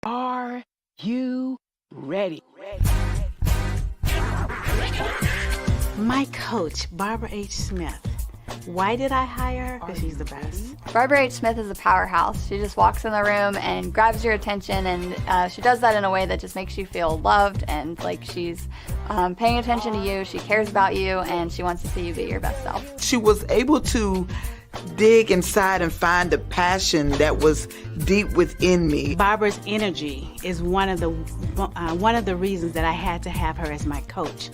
Are you ready? My coach, Barbara H. Smith. Why did I hire her? Because she's the best. Barbara H. Smith is a powerhouse. She just walks in the room and grabs your attention, and she does that in a way that just makes you feel loved and like she's paying attention to you. She cares about you, and she wants to see you be your best self. She was able to dig inside and find the passion that was deep within me. Barbara's energy is one of the reasons that I had to have her as my coach.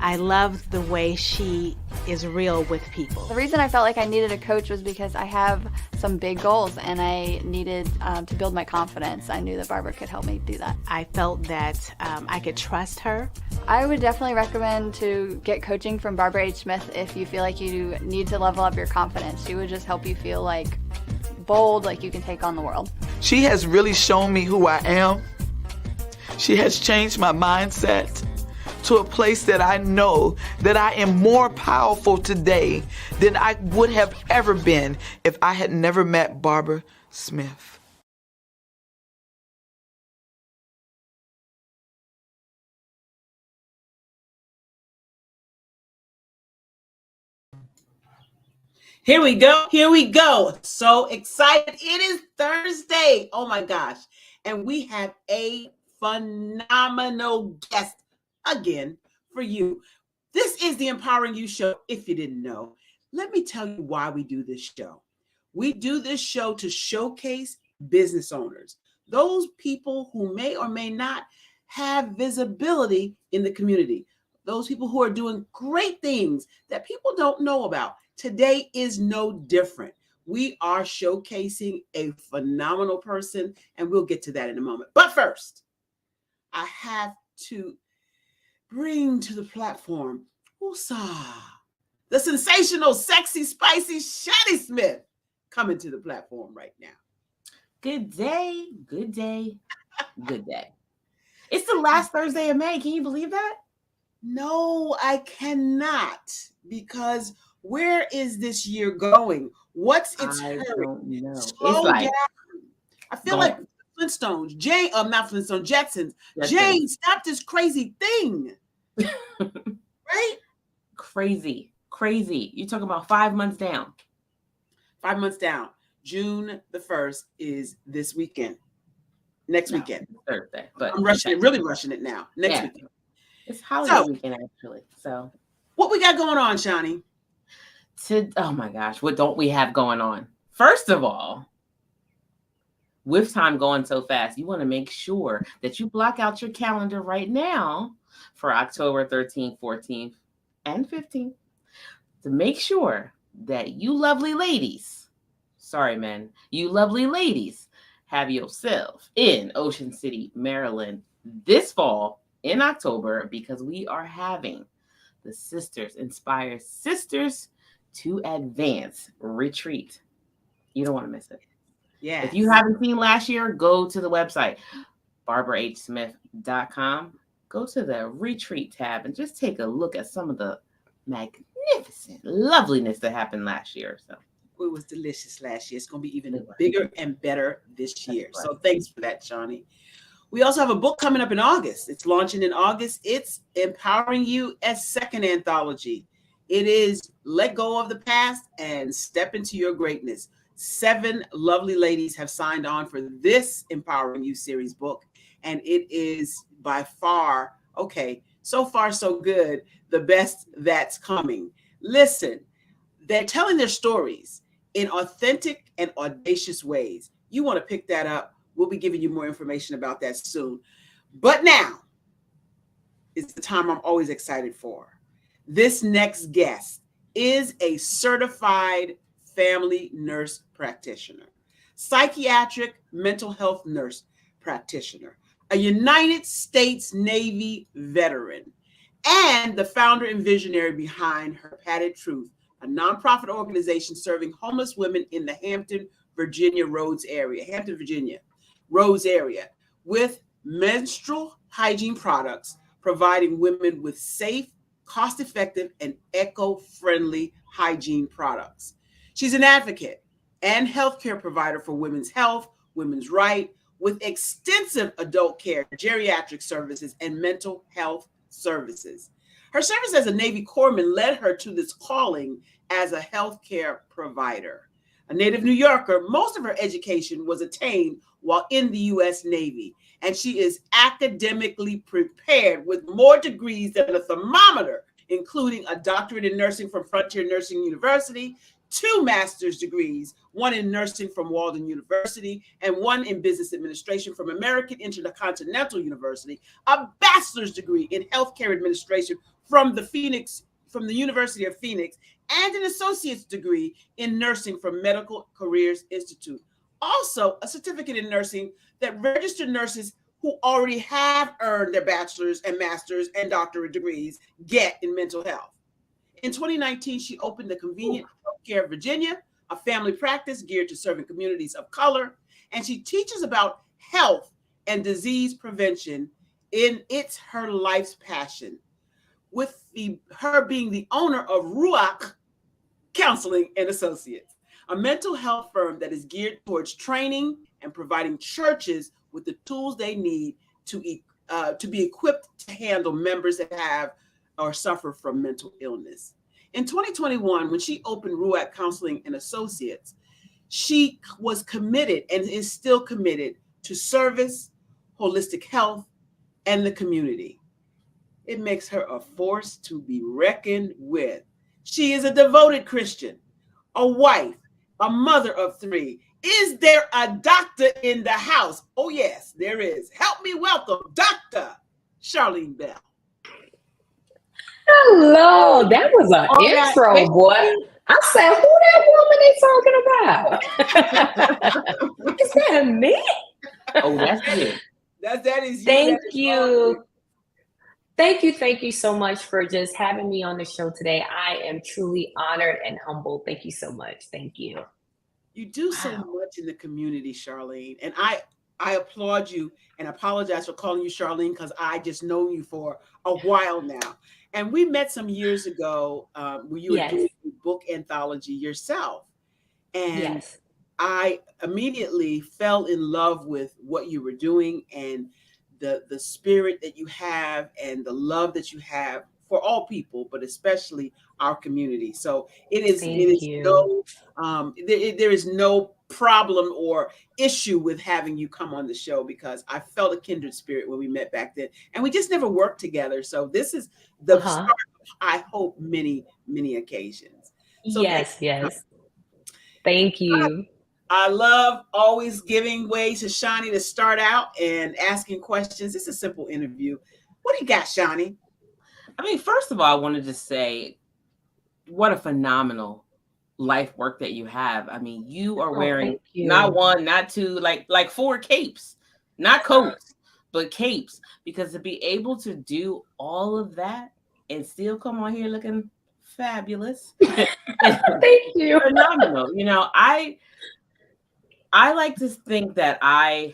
I love the way she is real with people. The reason I felt like I needed a coach was because I have some big goals and I needed to build my confidence. I knew that Barbara could help me do that. I felt that I could trust her. I would definitely recommend to get coaching from Barbara H. Smith if you feel like you need to level up your confidence. She would just help you feel like bold, like you can take on the world. She has really shown me who I am. She has changed my mindset to a place that I know that I am more powerful today than I would have ever been if I had never met Barbara Smith. Here we go. Here we go. So excited. It is Thursday. Oh my gosh. And we have a phenomenal guest again for you. This is the Empowering You Show. If you didn't know, let me tell you why we do this show. We do this show to showcase business owners, those people who may or may not have visibility in the community, those people who are doing great things that people don't know about. Today is no different. We are showcasing a phenomenal person, and we'll get to that in a moment. But first, I have to bring to the platform, the sensational, sexy, spicy Shadi Smith coming to the platform right now. Good day, good day, good day. It's the last Thursday of May. Can you believe that? No, I cannot, because where is this year going? What's its hurry? Don't know. Slow down. I feel like Flintstones, not Flintstones, Jetsons. Jane, stop this crazy thing. Right? Crazy. You're talking about 5 months down. 5 months down. June the 1st is this weekend. Next weekend. Thursday. But I'm really rushing it now. Next weekend. It's holiday weekend, actually. So what we got going on, Shani? Oh my gosh, what don't we have going on? First of all, with time going so fast, you want to make sure that you block out your calendar right now for October 13th, 14th, and 15th to make sure that you lovely ladies, sorry men, you lovely ladies have yourself in Ocean City, Maryland this fall in October, because we are having the Sisters Inspire Sisters to Advance retreat. You don't want to miss it. Yeah. If you haven't seen last year, go to the website, barbarahsmith.com. Go to the retreat tab and just take a look at some of the magnificent loveliness that happened last year. So it was delicious last year. It's going to be even bigger and better this year. Right. So thanks for that, Shani. We also have a book coming up in August. It's launching in August. It's Empowering You as Second Anthology. It is Let Go of the Past and Step into Your Greatness. 7 lovely ladies have signed on for this Empowering You series book. And it is by far, so far so good, the best that's coming. Listen, they're telling their stories in authentic and audacious ways. You want to pick that up. We'll be giving you more information about that soon. But now is the time I'm always excited for. This next guest is a certified family nurse practitioner, psychiatric mental health nurse practitioner, a United States Navy veteran, and the founder and visionary behind herpaddedtruth, a nonprofit organization serving homeless women in the Hampton, Virginia Rhodes area, with menstrual hygiene products, providing women with safe, cost-effective, and eco-friendly hygiene products. She's an advocate and healthcare provider for women's health, women's rights, with extensive adult care, geriatric services, and mental health services. Her service as a Navy corpsman led her to this calling as a healthcare provider. A native New Yorker, most of her education was attained while in the U.S. Navy, and she is academically prepared with more degrees than a thermometer, including a doctorate in nursing from Frontier Nursing University, 2 master's degrees, 1 in nursing from Walden University, and 1 in business administration from American Intercontinental University, a bachelor's degree in healthcare administration from the University of Phoenix, and an associate's degree in nursing from Medical Careers Institute. Also, a certificate in nursing that registered nurses who already have earned their bachelor's and master's and doctorate degrees get in mental health. In 2019, she opened the Convenient Healthcare Virginia, a family practice geared to serving communities of color, and she teaches about health and disease prevention it's her life's passion, with her being the owner of Ruach Counseling and Associates, a mental health firm that is geared towards training and providing churches with the tools they need to be equipped to handle members that have or suffer from mental illness. In 2021, when she opened Ruach Counseling and Associates, she was committed and is still committed to service, holistic health, and the community. It makes her a force to be reckoned with. She is a devoted Christian, a wife, a mother of 3. Is there a doctor in the house? Oh, yes, there is. Help me welcome Dr. Charlene Bell. Hello, that was an intro, boy. I said, who that woman they talking about? Is that me? Oh, that's it. That is you. Thank you. Thank you so much for just having me on the show today. I am truly honored and humbled. Thank you so much. Thank you. You do so much in the community, Charlene. And I applaud you and apologize for calling you Charlene because I just know you for a while now. And we met some years ago when you were doing a book anthology yourself. And I immediately fell in love with what you were doing and the spirit that you have and the love that you have for all people, but especially our community. So there is no problem or issue with having you come on the show because I felt a kindred spirit when we met back then, and we just never worked together. So this is the start of, I hope, many, many occasions. So yes. Thank you. I love always giving way to Shani to start out and asking questions. It's a simple interview. What do you got, Shani? I mean, first of all, I wanted to say what a phenomenal life work that you have. I mean, you are wearing not 1, not 2, like 4 capes, not coats, but capes, because to be able to do all of that and still come on here looking fabulous. Thank you. Phenomenal. You know, I like to think that I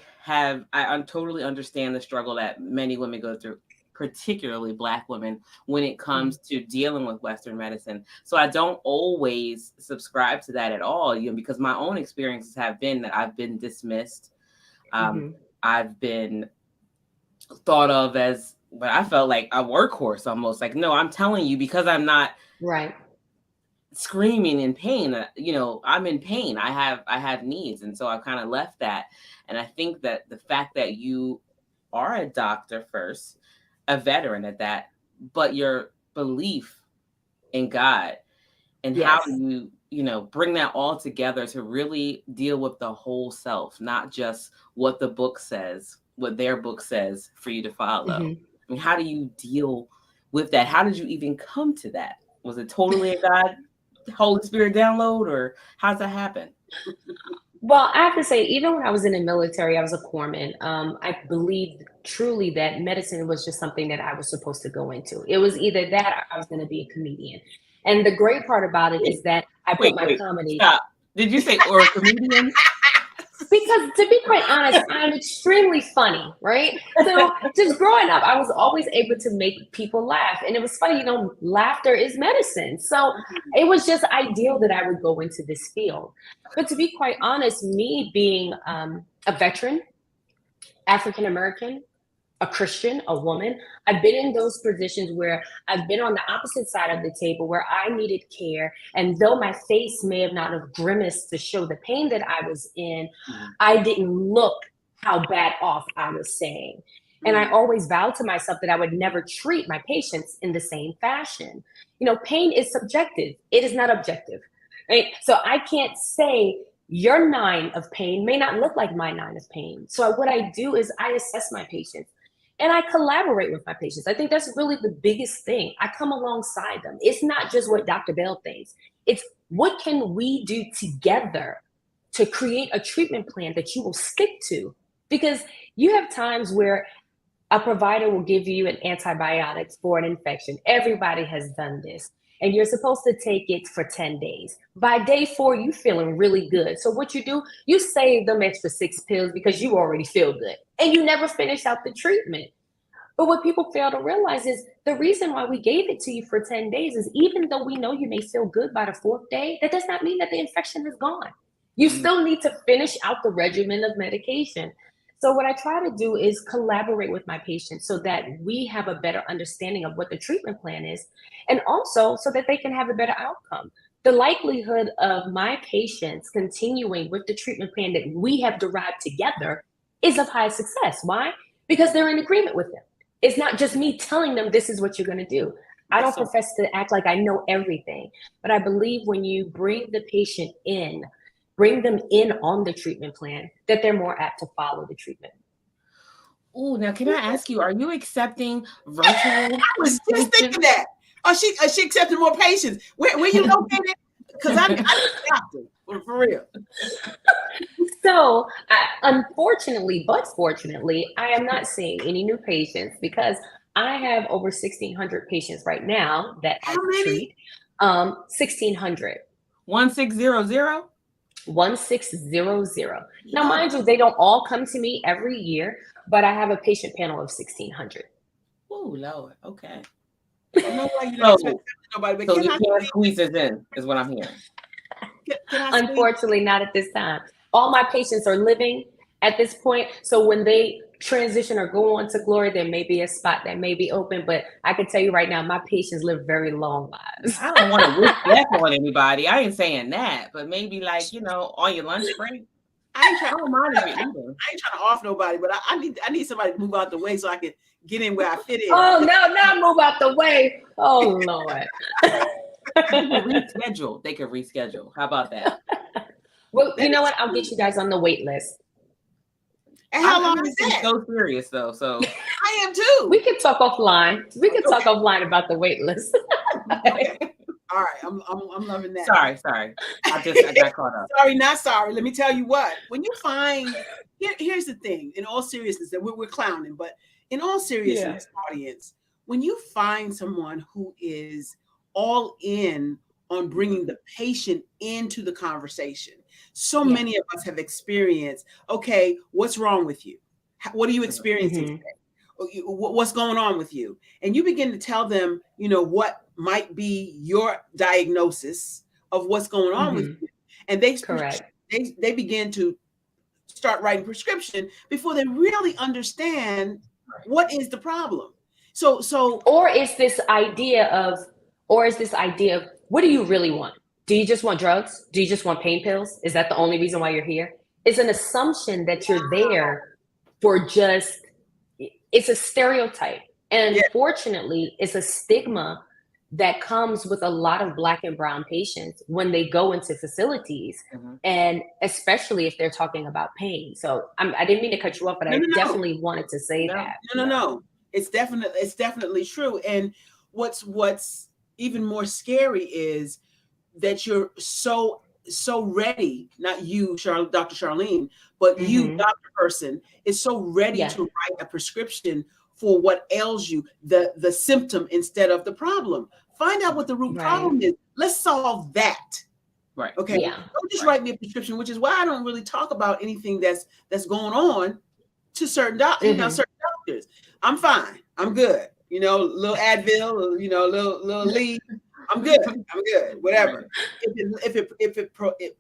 totally understand the struggle that many women go through, particularly Black women, when it comes to dealing with Western medicine. So I don't always subscribe to that at all, because my own experiences have been that I've been dismissed. I've been thought of as what I felt like a workhorse almost. Like, no, I'm telling you because I'm not screaming in pain. I'm in pain. I have needs. And so I kind of left that. And I think that the fact that you are a doctor first, a veteran at that, but your belief in God and how you bring that all together to really deal with the whole self, not just what the book says, what their book says for you to follow. I mean, how do you deal with that? How did you even come to that? Was it totally a God, Holy Spirit download, or how's that happen? Well, I have to say, even when I was in the military, I was a corpsman. I believed truly that medicine was just something that I was supposed to go into. It was either that or I was going to be a comedian. And the great part about it is that I put my comedy. Stop. Did you say or a comedian? Because to be quite honest, I'm extremely funny, right? So just growing up, I was always able to make people laugh. And it was funny, laughter is medicine. So it was just ideal that I would go into this field. But to be quite honest, me being a veteran, African American, a Christian, a woman. I've been in those positions where I've been on the opposite side of the table where I needed care. And though my face may have not have grimaced to show the pain that I was in, I didn't look how bad off I was saying. And I always vowed to myself that I would never treat my patients in the same fashion. You know, pain is subjective. It is not objective. Right? So I can't say your 9 of pain may not look like my 9 of pain. So what I do is I assess my patients and I collaborate with my patients. I think that's really the biggest thing. I come alongside them. It's not just what Dr. Bell thinks. It's what can we do together to create a treatment plan that you will stick to? Because you have times where a provider will give you an antibiotics for an infection. Everybody has done this. And you're supposed to take it for 10 days. By day 4, you feeling really good. So what you do, you save them extra 6 pills because you already feel good. And you never finish out the treatment. But what people fail to realize is the reason why we gave it to you for 10 days is even though we know you may feel good by the 4th day, that does not mean that the infection is gone. You still need to finish out the regimen of medication. So what I try to do is collaborate with my patients so that we have a better understanding of what the treatment plan is, and also so that they can have a better outcome. The likelihood of my patients continuing with the treatment plan that we have derived together is of high success. Why? Because they're in agreement with them. It's not just me telling them this is what you're going to do. I don't profess to act like I know everything, but I believe when you bring the patient in, bring them in on the treatment plan, that they're more apt to follow the treatment. Oh, now can I ask you, are you accepting virtual? I was just thinking that. Is she accepting more patients? Where you located? Because I'm a doctor, for real. So, unfortunately, but fortunately, I am not seeing any new patients because I have over 1,600 patients right now that I treat. 1,600. 1600? 1600. Now, mind you, they don't all come to me every year, but I have a patient panel of 1,600. Oh, Lord. Okay. I don't know why you don't expect nobody, but so you can't squeeze us in, is what I'm hearing. Unfortunately, not at this time. All my patients are living at this point, so when they transition or go on to glory, there may be a spot that may be open, but I can tell you right now, my patients live very long lives. I don't want to wish death on anybody. I ain't saying that, but maybe like, on your lunch break. I ain't trying to off nobody, but I need somebody to move out the way so I can get in where I fit in. Oh no, not move out the way. Oh Lord. They could reschedule. How about that? Well, you know what? I'll get you guys on the wait list. And how long is that? So serious though. So I am too. We can talk offline. Talk offline about the wait list. Okay. All right. I'm loving that. Sorry. I got caught up. Sorry, not sorry. Let me tell you what. When you find here's the thing, in all seriousness, that we're clowning, but in all seriousness, audience, when you find someone who is all in on bringing the patient into the conversation. So many of us have experienced, okay, what's wrong with you? What are you experiencing today? What's going on with you? And you begin to tell them, what might be your diagnosis of what's going on with you. And they begin to start writing prescription before they really understand what is the problem. So or is this idea of what do you really want? Do you just want drugs? Do you just want pain pills? Is that the only reason why you're here? It's an assumption that you're there for it's a stereotype. And unfortunately, it's a stigma that comes with a lot of Black and brown patients when they go into facilities, and especially if they're talking about pain. So I didn't mean to cut you off, but I definitely wanted to say that. No. It's definitely true. And what's even more scary is that you're so ready, not you, Dr. Charlene, but you, doctor person, is so ready to write a prescription for what ails you, the symptom instead of the problem. Find out what the root problem is. Let's solve that. Right. Okay. Yeah. Don't just write me a prescription, which is why I don't really talk about anything that's going on to certain doctors. I'm fine. I'm good. Little Advil, little Lee. I'm good. Whatever. If it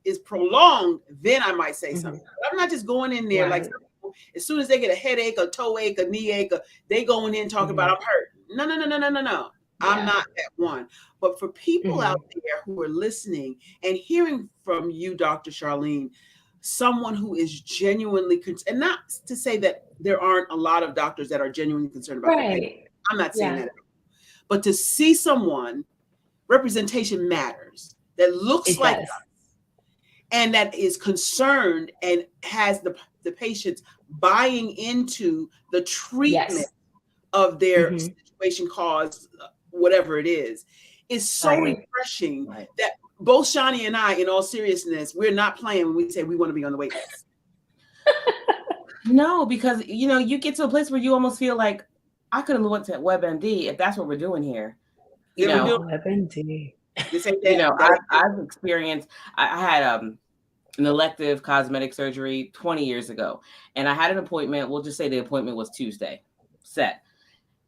is prolonged, then I might say something. But I'm not just going in there like some people As soon as they get a headache, a toe ache, a knee ache, they going in talking about I'm hurt. No. I'm not that one. But for people out there who are listening and hearing from you, Dr. Charlene, someone who is genuinely concerned, and not to say that there aren't a lot of doctors that are genuinely concerned about their patients. I'm not saying that at all. But to see someone, representation matters, that looks like us and that is concerned and has the patients buying into the treatment of their situation, cause whatever it is so refreshing that both Shani and I, in all seriousness, we're not playing when we say we want to be on the wait list. No, because you get to a place where you almost feel like I could have went to WebMD if that's what we're doing here. WebMD. I've experienced. I had an elective cosmetic surgery 20 years ago, and I had an appointment. We'll just say the appointment was Tuesday, set.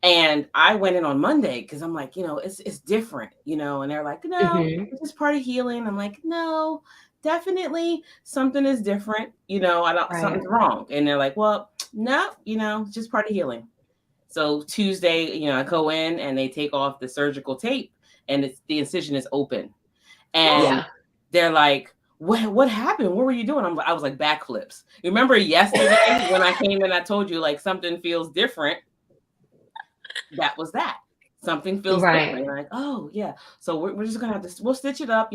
And I went in on Monday because I'm like, it's different, and they're like, no, it's just part of healing. I'm like, no, definitely something is different. Something's wrong. And they're like, well, no, it's just part of healing. So Tuesday, I go in and they take off the surgical tape and the incision is open. And they're like, what happened? What were you doing? I was like, backflips. Remember yesterday when I came in, I told you like something feels different. That was that. Something feels different. Like, oh yeah. So we're just gonna have to. We'll stitch it up.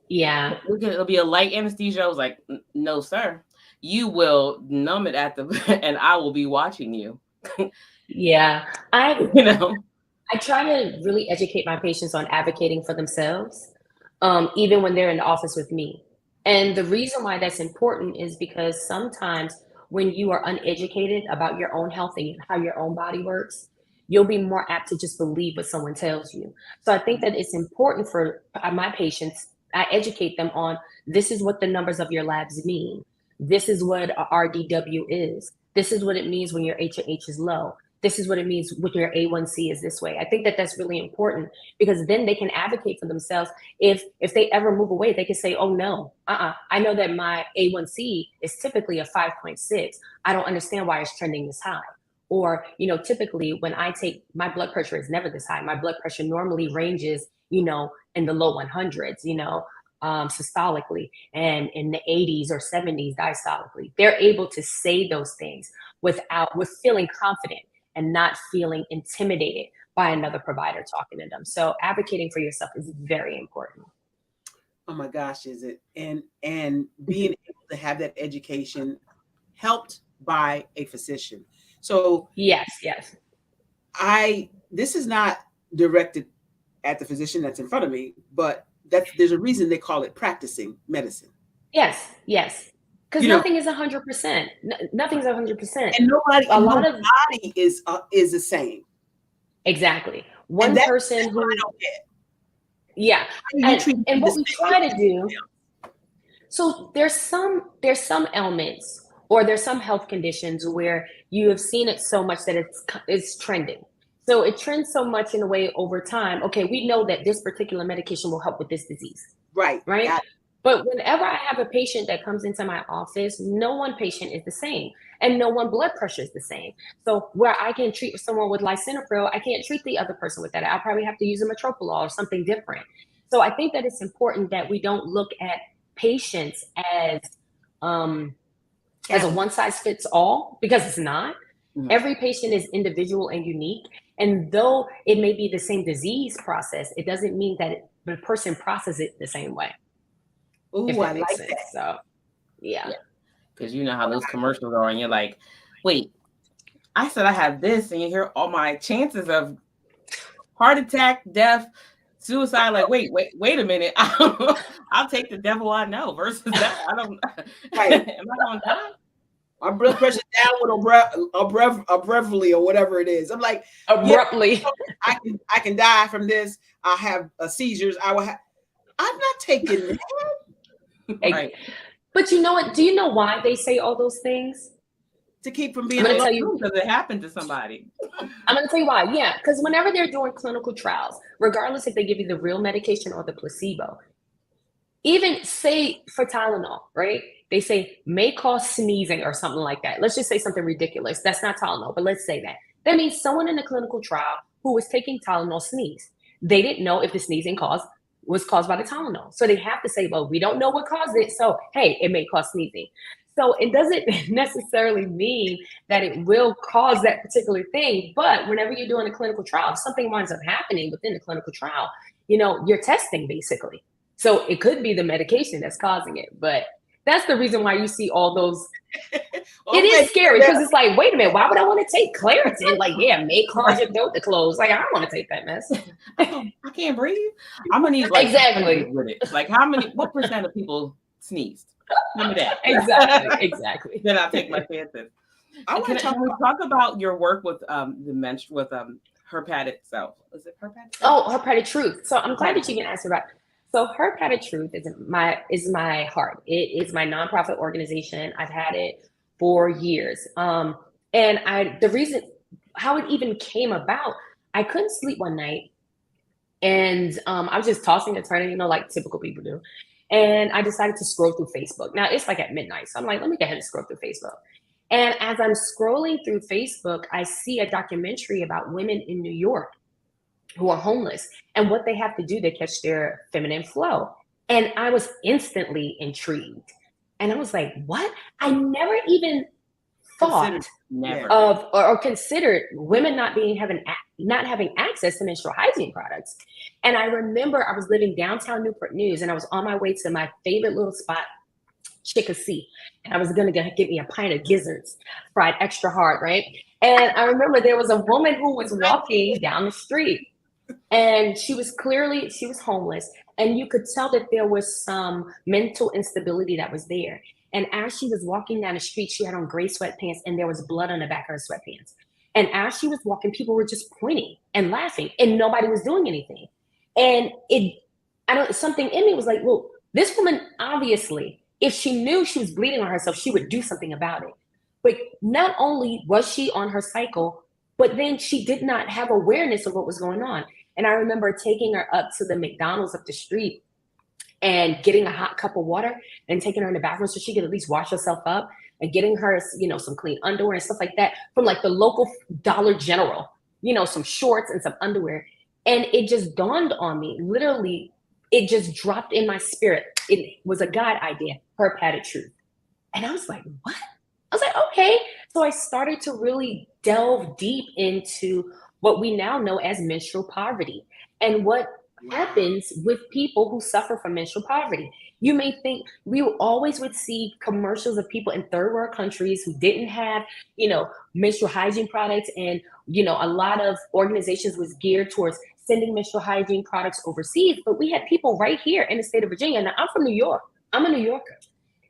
Yeah. It'll be a light anesthesia. I was like, no, sir. You will numb it and I will be watching you. Yeah. I try to really educate my patients on advocating for themselves, even when they're in the office with me. And the reason why that's important is because sometimes when you are uneducated about your own health and how your own body works, you'll be more apt to just believe what someone tells you. So I think that it's important for my patients, I educate them on, this is what the numbers of your labs mean. This is what a RDW is. This is what it means when your H&H is low. This is what it means when your A1C is this way. I think that that's really important because then they can advocate for themselves. If they ever move away, they can say, oh no, I know that my A1C is typically a 5.6. I don't understand why it's trending this high. Or, typically when I take, my blood pressure is never this high. My blood pressure normally ranges, in the low 100s, systolically, and in the 80s or 70s diastolically. They're able to say those things with feeling confident and not feeling intimidated by another provider talking to them. So advocating for yourself is very important. Oh my gosh, is it? And being able to have that education helped by a physician. So yes. This is not directed at the physician that's in front of me, but there's a reason they call it practicing medicine. Yes. Because nothing is 100%. Nothing's 100%. And nobody is the same. Exactly. One person who I don't get. Yeah. And what we try to do. So there's some ailments or there's some health conditions where you have seen it so much that it's trending. So it trends so much in a way over time. Okay, we know that this particular medication will help with this disease. Right. But whenever I have a patient that comes into my office, no one patient is the same and no one blood pressure is the same. So where I can treat someone with lisinopril, I can't treat the other person with that. I'll probably have to use a metoprolol or something different. So I think that it's important that we don't look at patients as a one size fits all, because it's not. Mm-hmm. Every patient is individual and unique. And though it may be the same disease process, it doesn't mean that the person processes it the same way. Ooh, I like that. So, yeah. Because you know how those commercials are, and you're like, wait, I said I have this, and you hear all my chances of heart attack, death, suicide. Like, wait a minute. I'll take the devil I know versus that. I don't. Right. Am I going to die? My blood pressure down with abruptly or whatever it is. I'm like, abruptly. Yeah, I can die from this. I have seizures. I'm not taking that. Right. But you know what? Do you know why they say all those things? To keep from being. I'm going to tell you, because it happened to somebody. I'm going to tell you why. Yeah, because whenever they're doing clinical trials, regardless if they give you the real medication or the placebo, even say for Tylenol, right? they say may cause sneezing or something like that. Let's just say something ridiculous. That's not Tylenol, but let's say that. That means someone in a clinical trial who was taking Tylenol sneezed. They didn't know if the sneezing was caused by the Tylenol. So they have to say, well, we don't know what caused it. So, hey, it may cause sneezing. So it doesn't necessarily mean that it will cause that particular thing. But whenever you're doing a clinical trial, if something winds up happening within the clinical trial, you're testing basically. So it could be the medication that's causing it. But that's the reason why you see all those. It is scary because it's like, wait a minute, why would I want to take Claritin? Like, yeah, may cause your throat to close. Like, I don't want to take that mess. I can't breathe. I'm gonna need exactly with it. Like, what percent of people sneezed? Tell me that. Exactly. Then I'll take my chances. Can we talk about your work with Her Padded Self? Is it Her Padded Self? Oh, Her Padded Truth. So I'm glad that you can answer that. So Her Padded Truth is my heart. It is my nonprofit organization. I've had it for years. And the reason how it even came about, I couldn't sleep one night, and I was just tossing and turning, like typical people do. And I decided to scroll through Facebook. Now it's like at midnight. So I'm like, let me go ahead and scroll through Facebook. And as I'm scrolling through Facebook, I see a documentary about women in New York who are homeless and what they have to do to catch their feminine flow. And I was instantly intrigued. And I was like, what? I never even thought of or considered women not having access to menstrual hygiene products. And I remember I was living downtown Newport News, and I was on my way to my favorite little spot, Chickasee, and I was gonna get me a pint of gizzards, fried extra hard, right? And I remember there was a woman who was walking down the street, and she was homeless, and you could tell that there was some mental instability that was there. And as she was walking down the street, she had on gray sweatpants, and there was blood on the back of her sweatpants. And as she was walking, people were just pointing and laughing, and nobody was doing anything. And something in me was like, well, this woman, obviously, if she knew she was bleeding on herself, she would do something about it. But not only was she on her cycle, but then she did not have awareness of what was going on. And I remember taking her up to the McDonald's up the street and getting a hot cup of water and taking her in the bathroom so she could at least wash herself up, and getting her, some clean underwear and stuff like that from like the local Dollar General, some shorts and some underwear. And it just dawned on me, literally, it just dropped in my spirit. It was a God idea, Her Padded Truth. And I was like, what? I was like, okay. So I started to really delve deep into what we now know as menstrual poverty and what happens with people who suffer from menstrual poverty. You may think we always would see commercials of people in third world countries who didn't have, menstrual hygiene products. And, a lot of organizations was geared towards sending menstrual hygiene products overseas. But we had people right here in the state of Virginia. Now, I'm from New York. I'm a New Yorker.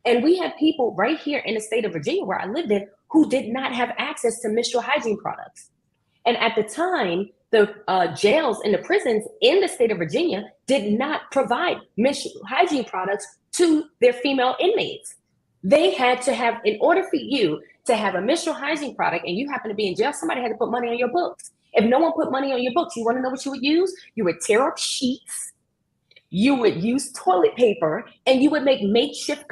And we had people right here in the state of Virginia where I lived in who did not have access to menstrual hygiene products. And at the time, the jails and the prisons in the state of Virginia did not provide menstrual hygiene products to their female inmates. They had to have, in order for you to have a menstrual hygiene product and you happen to be in jail, somebody had to put money on your books. If no one put money on your books, you want to know what you would use? You would tear up sheets, you would use toilet paper, and you would make makeshift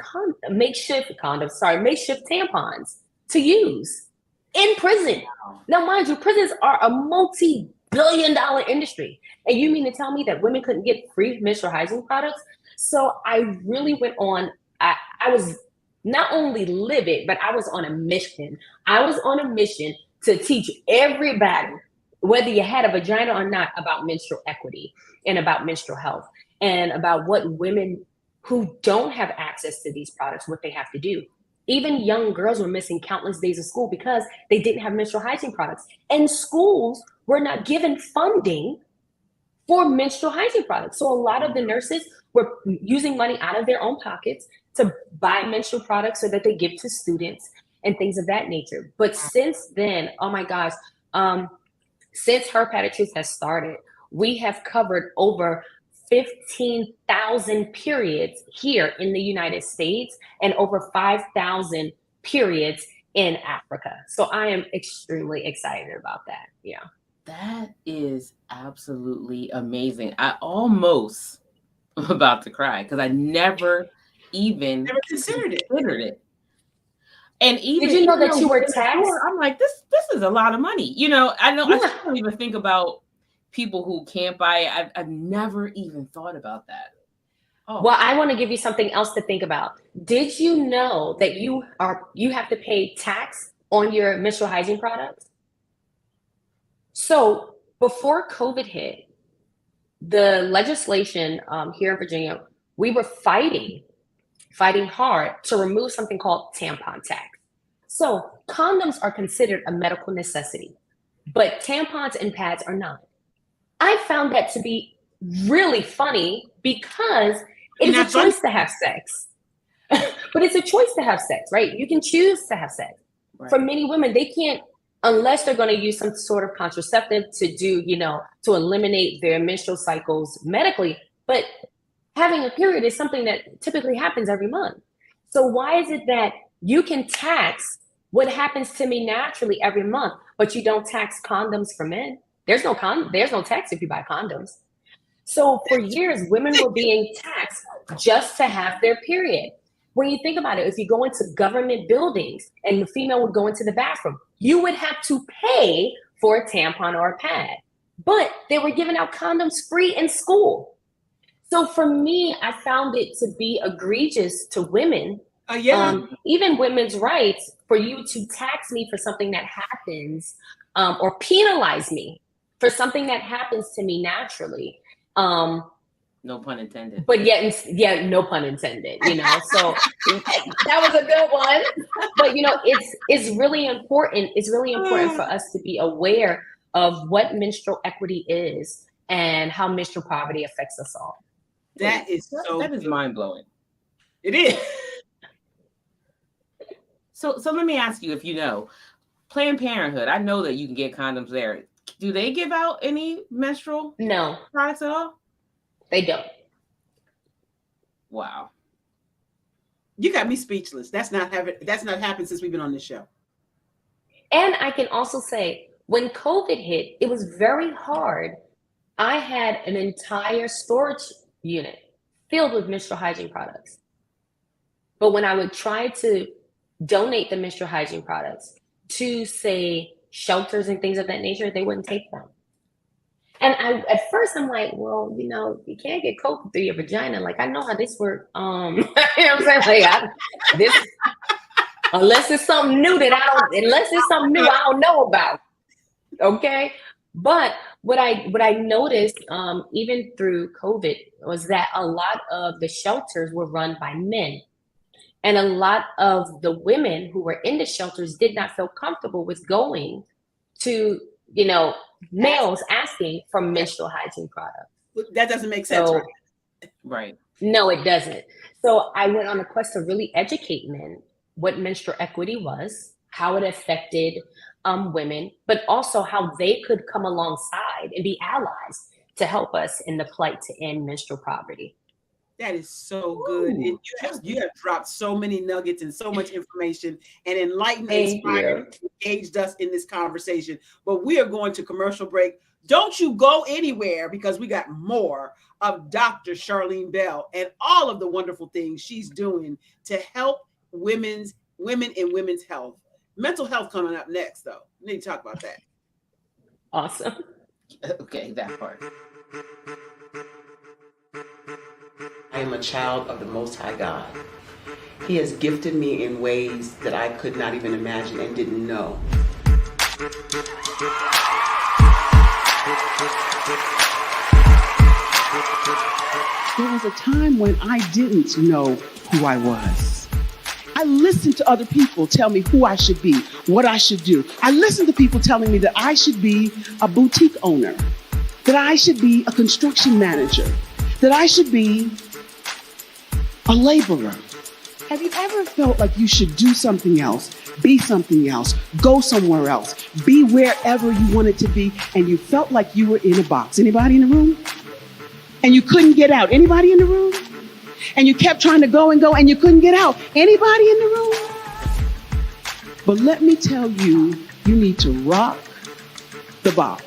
tampons to use in prison. Now, mind you, prisons are a multi-billion-dollar industry. And you mean to tell me that women couldn't get free menstrual hygiene products? So I really went on, I was not only livid, but I was on a mission. I was on a mission to teach everybody, whether you had a vagina or not, about menstrual equity and about menstrual health and about what women who don't have access to these products, what they have to do. Even young girls were missing countless days of school because they didn't have menstrual hygiene products. And schools were not given funding for menstrual hygiene products. So a lot of the nurses were using money out of their own pockets to buy menstrual products so that they give to students and things of that nature. But since then, oh my gosh, since Her Padded Truth has started, we have covered over 15,000 periods here in the United States and over 5,000 periods in Africa. So I am extremely excited about that. Yeah. That is absolutely amazing. I almost am about to cry because I never even Never considered it. And even Did you know that you were taxed? I'm like, this is a lot of money. I know. Yeah. I don't even think about people who can't buy it. I've never even thought about that. Oh. Well, I want to give you something else to think about. Did you know that you have to pay tax on your menstrual hygiene products? So before COVID hit, the legislation here in Virginia, we were fighting hard to remove something called tampon tax. So condoms are considered a medical necessity, but tampons and pads are not. I found that to be really funny because it is a choice to have sex. But it's a choice to have sex, right? You can choose to have sex. Right. For many women, they can't, unless they're going to use some sort of contraceptive to do, to eliminate their menstrual cycles medically. But having a period is something that typically happens every month. So why is it that you can tax what happens to me naturally every month, but you don't tax condoms for men? There's no tax if you buy condoms. So for years, women were being taxed just to have their period. When you think about it, if you go into government buildings and the female would go into the bathroom, you would have to pay for a tampon or a pad. But they were giving out condoms free in school. So for me, I found it to be egregious to women, even women's rights, for you to tax me for something that happens or penalize me for something that happens to me naturally. No pun intended. But no pun intended, so that was a good one. But, it's really important. It's really important for us to be aware of what menstrual equity is and how menstrual poverty affects us all. That is mind blowing. It is. So let me ask you, if Planned Parenthood, I know that you can get condoms there. Do they give out any menstrual products at all? They don't. Wow. You got me speechless. That's not happened since we've been on this show. And I can also say, when COVID hit, it was very hard. I had an entire storage unit filled with menstrual hygiene products. But when I would try to donate the menstrual hygiene products to, say, shelters and things of that nature, they wouldn't take them. And at first I'm like, well, you can't get COVID through your vagina. Like, I know how this works. You know what I'm saying? Unless it's something new I don't know about. Okay. But what I noticed, even through COVID, was that a lot of the shelters were run by men. And a lot of the women who were in the shelters did not feel comfortable with going to, males asking for menstrual hygiene products. That doesn't make sense, right? No, it doesn't. So I went on a quest to really educate men what menstrual equity was, how it affected women, but also how they could come alongside and be allies to help us in the plight to end menstrual poverty. That is so good. And you have dropped so many nuggets and so much information and enlightened, inspired, engaged us in this conversation. But we are going to commercial break. Don't you go anywhere, because we got more of Dr. Charlene Bell and all of the wonderful things she's doing to help women in women's health. Mental health coming up next, though. We need to talk about that. Awesome. Okay, that part. I am a child of the Most High God. He has gifted me in ways that I could not even imagine and didn't know. There was a time when I didn't know who I was. I listened to other people tell me who I should be, what I should do. I listened to people telling me that I should be a boutique owner, that I should be a construction manager, that I should be a laborer. Have you ever felt like you should do something else, be something else, go somewhere else, be wherever you wanted to be, and you felt like you were in a box? Anybody in the room? And you couldn't get out? Anybody in the room? And you kept trying to go and you couldn't get out? Anybody in the room? But let me tell you, you need to rock the box.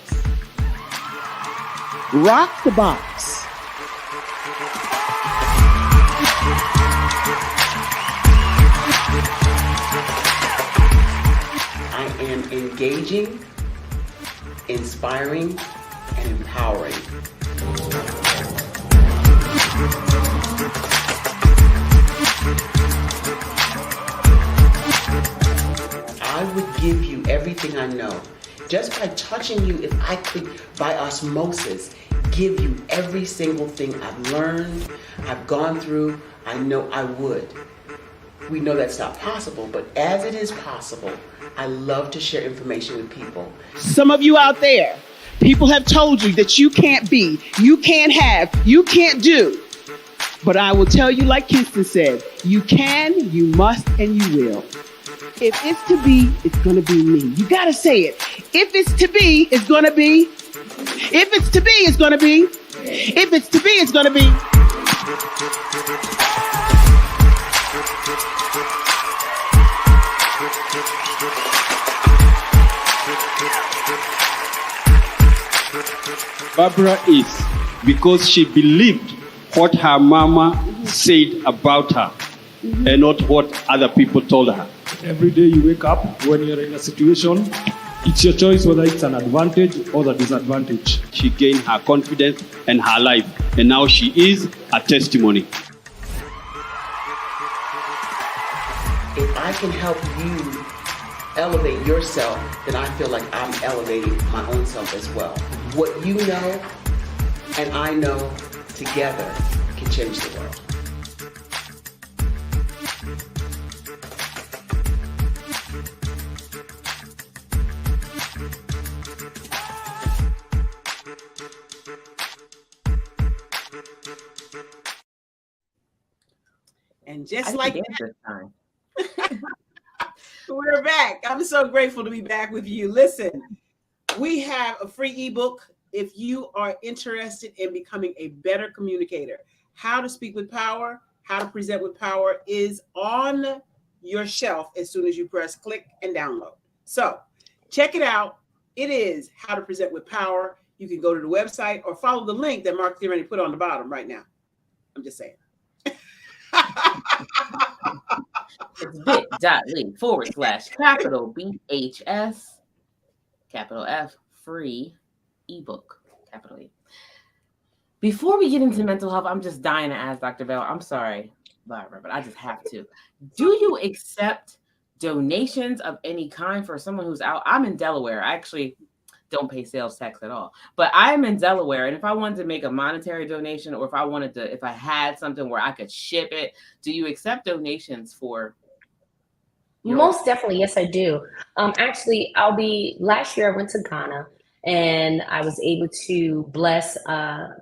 Rock the box. engaging, inspiring, and empowering. I would give you everything I know. Just by touching you, if I could, by osmosis, give you every single thing I've learned, I've gone through, I know I would. We know that's not possible, but as it is possible, I love to share information with people. Some of you out there, people have told you that you can't be, you can't have, you can't do. But I will tell you, like Kinston said, you can, you must, and you will. If it's to be, it's going to be me. You got to say it. If it's to be, it's going to be. If it's to be, it's going to be. If it's to be, it's going to be. Barbara is because she believed what her mama said about her and not what other people told her. Every day you wake up, when you're in a situation, it's your choice whether it's an advantage or the disadvantage. She gained her confidence and her life, and now she is a testimony. If I can help you elevate yourself, then I feel like I'm elevating my own self as well. What you know and I know together can change the world. And just like that, this time. we're back. I'm so grateful to be back with you. Listen, we have a free ebook if you are interested in becoming a better communicator. How to speak with power, how to present with power is on your shelf as soon as you press click and download. So check it out. It is How to Present with Power. You can go to the website or follow the link that Mark Theoretti put on the bottom right now. I'm just saying. It's bit.ly/capital BHS, capital F, free ebook, capital E. Before we get into mental health, I'm just dying to ask Dr. Bell. I'm sorry, Barbara, but I just have to. Do you accept donations of any kind for someone who's out? I'm in Delaware. I actually don't pay sales tax at all, but I'm in Delaware. And if I wanted to make a monetary donation, or if I had something where I could ship it, do you accept donations for? Most definitely. Yes, I do. Actually, last year I went to Ghana and I was able to bless,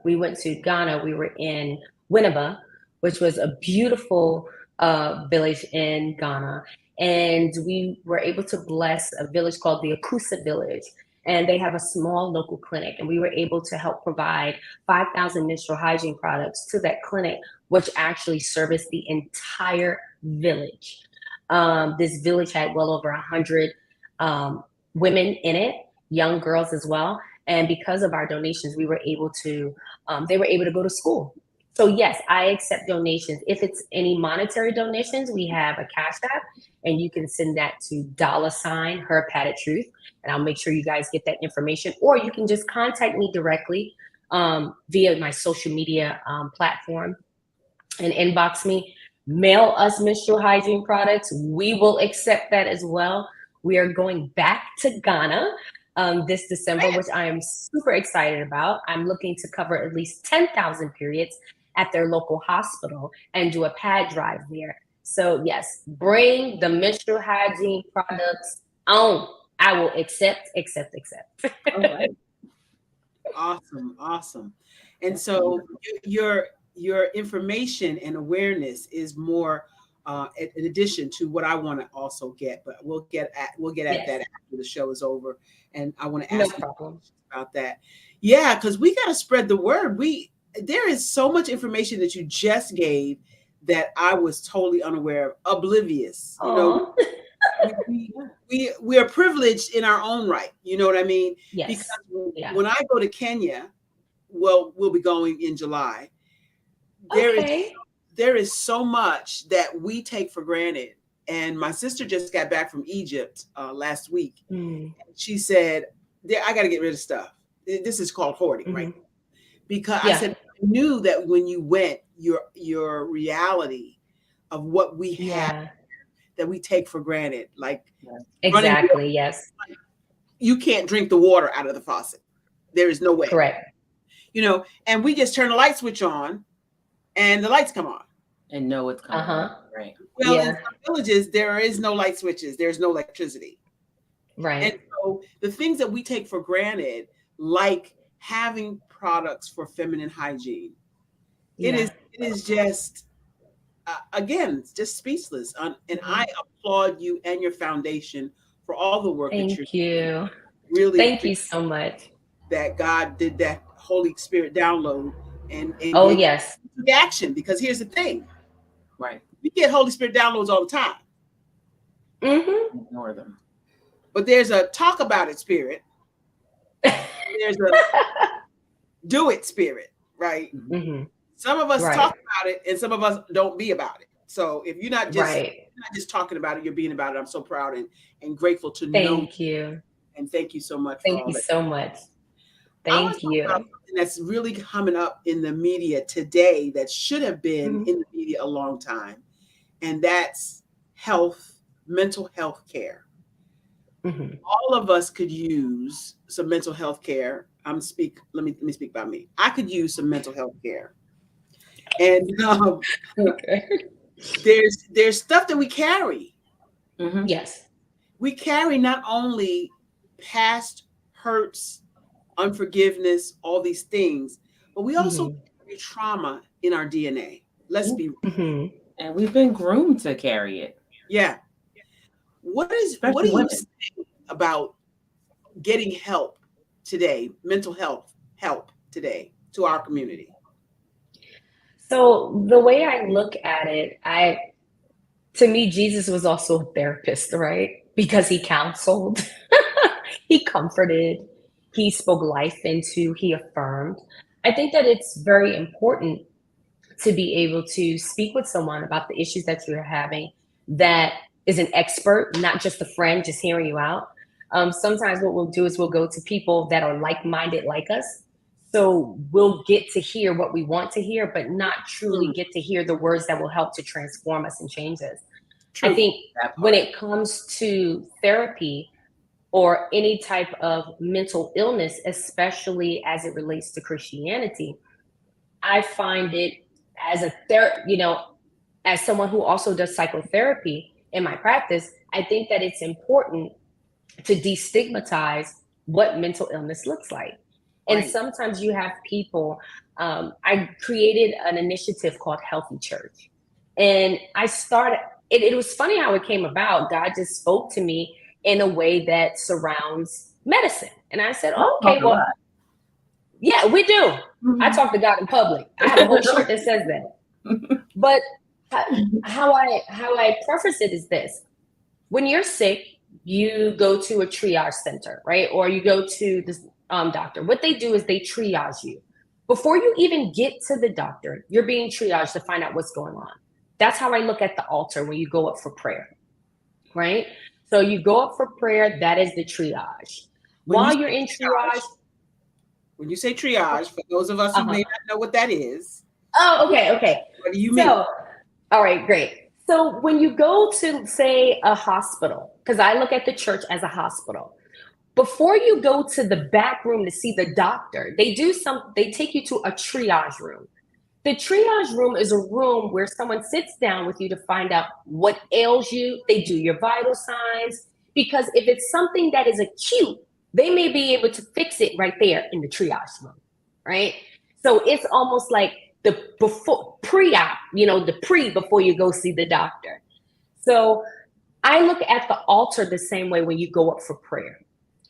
we went to Ghana. We were in Winneba, which was a beautiful village in Ghana. And we were able to bless a village called the Akusa Village. And they have a small local clinic, and we were able to help provide 5,000 menstrual hygiene products to that clinic, which actually serviced the entire village. This village had well over 100 women in it, young girls as well. And because of our donations, we were able to, they were able to go to school. So yes, I accept donations. If it's any monetary donations, we have a cash app, and you can send that to $herpaddedtruth, and I'll make sure you guys get that information. Or you can just contact me directly via my social media platform and inbox me. Mail us menstrual hygiene products. We will accept that as well. We are going back to Ghana this December, which I am super excited about. I'm looking to cover at least 10,000 periods at their local hospital and do a pad drive there. So yes, bring the menstrual hygiene products on. I will accept. All right. Awesome. And so your information and awareness is more in addition to what I want to also get, but we'll get at that after the show is over. And I want to ask you about that. Yeah, because we got to spread the word. There is so much information that you just gave that I was totally unaware of, oblivious. You know, we are privileged in our own right. You know what I mean? Yes. Because when I go to Kenya, well, we'll be going in July. There is so much that we take for granted And my sister just got back from Egypt last week. Mm. She said, I got to get rid of stuff. This is called hoarding, right? Because I said, I knew that when you went, your reality of what we have that we take for granted, like exactly, yes. You can't drink the water out of the faucet. There is no way. Correct. You know, and we just turn the light switch on and the lights come on. And know it's coming on. Right. Well, in some villages, there is no light switches. There's no electricity. Right. And so the things that we take for granted, like having products for feminine hygiene, it is just, again, it's just speechless. And I applaud you and your foundation for all the work that you're doing. Really, thank you so much. That God did that Holy Spirit download and took action. Because here's the thing, right? We get Holy Spirit downloads all the time. Ignore them. But there's a talk about it spirit. There's a do it spirit, right? Some of us talk about it, and some of us don't be about it. So if you're not just talking about it, you're being about it. I'm so proud and grateful to know. Thank you. And thank you so much. Thank you so much. Thank you. Something that's really coming up in the media today that should have been in the media a long time, and that's mental health care. All of us could use some mental health care. Let me speak about me. I could use some mental health care. And there's stuff that we carry. Yes. We carry not only past hurts, unforgiveness, all these things, but we also carry trauma in our DNA. Let's be real. And we've been groomed to carry it. Yeah. What do you say about getting help today, mental health help today to our community? So the way I look at it, to me, Jesus was also a therapist, right? Because he counseled, he comforted, he spoke life into, he affirmed. I think that it's very important to be able to speak with someone about the issues that you're having that is an expert, not just a friend, just hearing you out. Sometimes what we'll do is we'll go to people that are like-minded like us. So we'll get to hear what we want to hear, but not truly get to hear the words that will help to transform us and change us. True. I think when it comes to therapy or any type of mental illness, especially as it relates to Christianity, I find it as as someone who also does psychotherapy in my practice, I think that it's important to destigmatize what mental illness looks like. And sometimes you have people, I created an initiative called Healthy Church. And I started, it was funny how it came about. God just spoke to me in a way that surrounds medicine. And I said, okay, well, yeah, we do. I talk to God in public. I have a whole shirt that says that. But how I preface it is this. When you're sick, you go to a triage center, right? Or you go to this doctor. What they do is they triage you. Before you even get to the doctor, you're being triaged to find out what's going on. That's how I look at the altar when you go up for prayer, right? So you go up for prayer, that is the triage. While you're in triage. When you say triage, for those of us who may not know what that is. Oh, okay. What do you mean? All right, great. So when you go to, say, a hospital, because I look at the church as a hospital, before you go to the back room to see the doctor, they take you to a triage room. The triage room is a room where someone sits down with you to find out what ails you. They do your vital signs, because if it's something that is acute, they may be able to fix it right there in the triage room, right? So it's almost like the pre-op, before you go see the doctor. So I look at the altar the same way when you go up for prayer.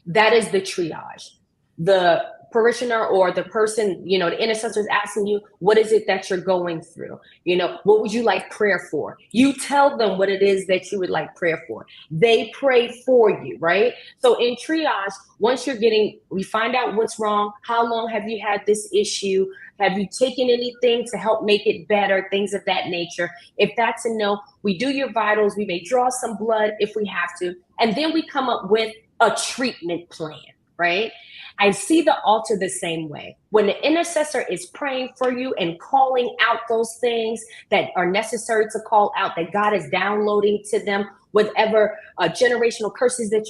That is the triage. The parishioner or the person, you know, the intercessor is asking you, what is it that you're going through? You know, what would you like prayer for? You tell them what it is that you would like prayer for. They pray for you, right? So in triage, once we find out what's wrong, how long have you had this issue? Have you taken anything to help make it better? Things of that nature. If that's a no, we do your vitals. We may draw some blood if we have to. And then we come up with a treatment plan, right? I see the altar the same way. When the intercessor is praying for you and calling out those things that are necessary to call out, that God is downloading to them, whatever generational curses that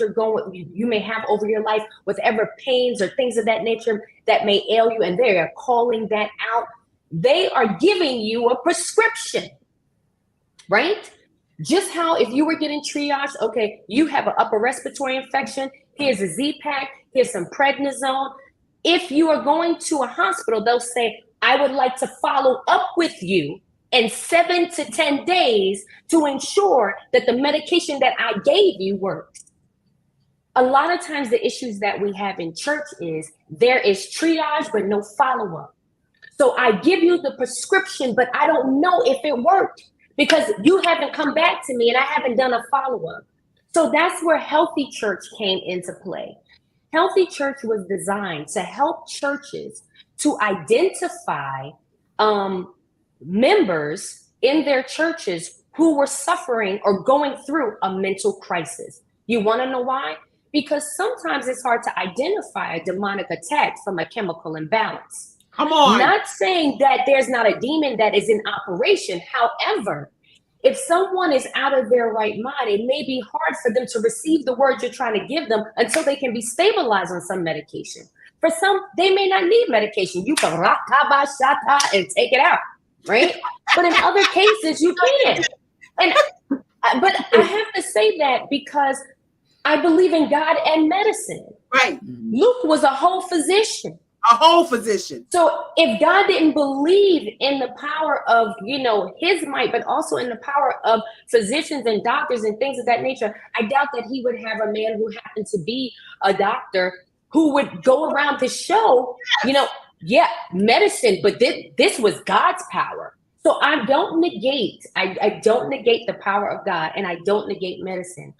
you may have over your life, whatever pains or things of that nature that may ail you, and they are calling that out, they are giving you a prescription, right? Just how if you were getting triage, okay, you have an upper respiratory infection, here's a Z-Pack, here's some prednisone. If you are going to a hospital, they'll say, I would like to follow up with you in 7 to 10 days to ensure that the medication that I gave you works. A lot of times the issues that we have in church is there is triage, but no follow-up. So I give you the prescription, but I don't know if it worked because you haven't come back to me and I haven't done a follow-up. So that's where Healthy Church came into play. Healthy Church was designed to help churches to identify members in their churches who were suffering or going through a mental crisis. You want to know why? Because sometimes it's hard to identify a demonic attack from a chemical imbalance. Come on. Not saying that there's not a demon that is in operation. However, if someone is out of their right mind, it may be hard for them to receive the word you're trying to give them until they can be stabilized on some medication. For some, they may not need medication. You can rakabashata and take it out, right? But in other cases, you can. But I have to say that because I believe in God and medicine. Right. Luke was a whole physician. A whole physician. So if God didn't believe in the power of, his might, but also in the power of physicians and doctors and things of that nature, I doubt that he would have a man who happened to be a doctor who would go around to show, medicine, but this was God's power. So I don't negate the power of God, and I don't negate medicine.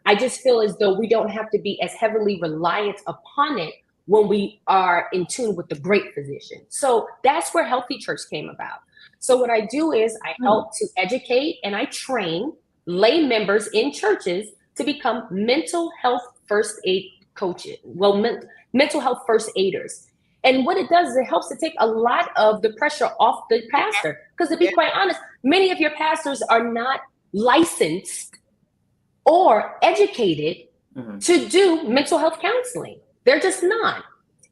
I just feel as though we don't have to be as heavily reliant upon it when we are in tune with the great physician. So that's where Healthy Church came about. So what I do is I help to educate and I train lay members in churches to become mental health first aid coaches, mental health first aiders. And what it does is it helps to take a lot of the pressure off the pastor. Because to be quite honest, many of your pastors are not licensed or educated to do mental health counseling. They're just not.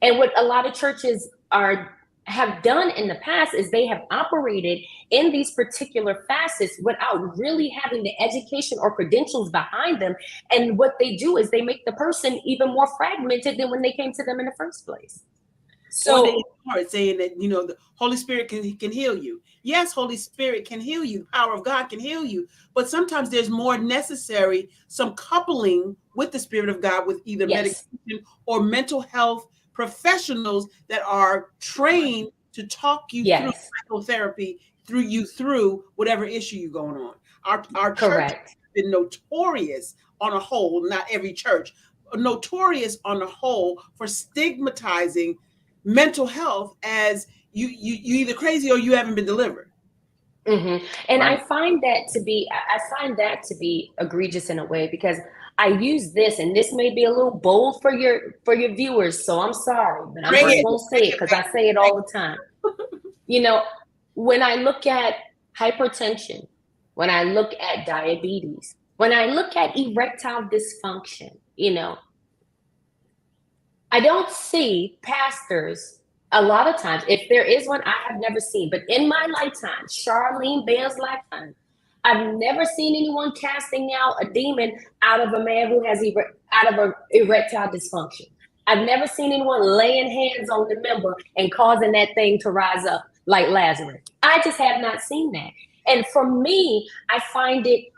And what a lot of churches have done in the past is they have operated in these particular facets without really having the education or credentials behind them. And what they do is they make the person even more fragmented than when they came to them in the first place. So they start saying that, the Holy Spirit can heal you. Yes, Holy Spirit can heal you. The power of God can heal you. But sometimes there's more necessary, some coupling with the Spirit of God with either medication or mental health professionals that are trained to talk you through psychotherapy, through whatever issue you're going on. Our church has been notorious on a whole, not every church, notorious on the whole for stigmatizing mental health as you either crazy or you haven't been delivered. And I find that to be egregious in a way, because I use this, and this may be a little bold for your viewers, so I'm sorry, but I'm just gonna say it because I say it all the time. When I look at hypertension, when I look at diabetes, when I look at erectile dysfunction, I don't see pastors a lot of times. If there is one, I have never seen, but in my lifetime, Charlene Bell's lifetime, I've never seen anyone casting out a demon out of a man who has out of erectile dysfunction. I've never seen anyone laying hands on the member and causing that thing to rise up like Lazarus. I just have not seen that. And for me, I find it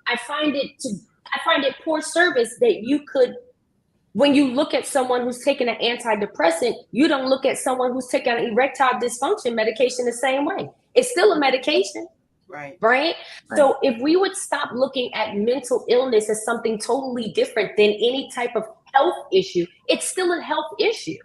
poor service that you could When you look at someone who's taking an antidepressant, you don't look at someone who's taking an erectile dysfunction medication the same way. It's still a medication. Right. Right? So if we would stop looking at mental illness as something totally different than any type of health issue, it's still a health issue.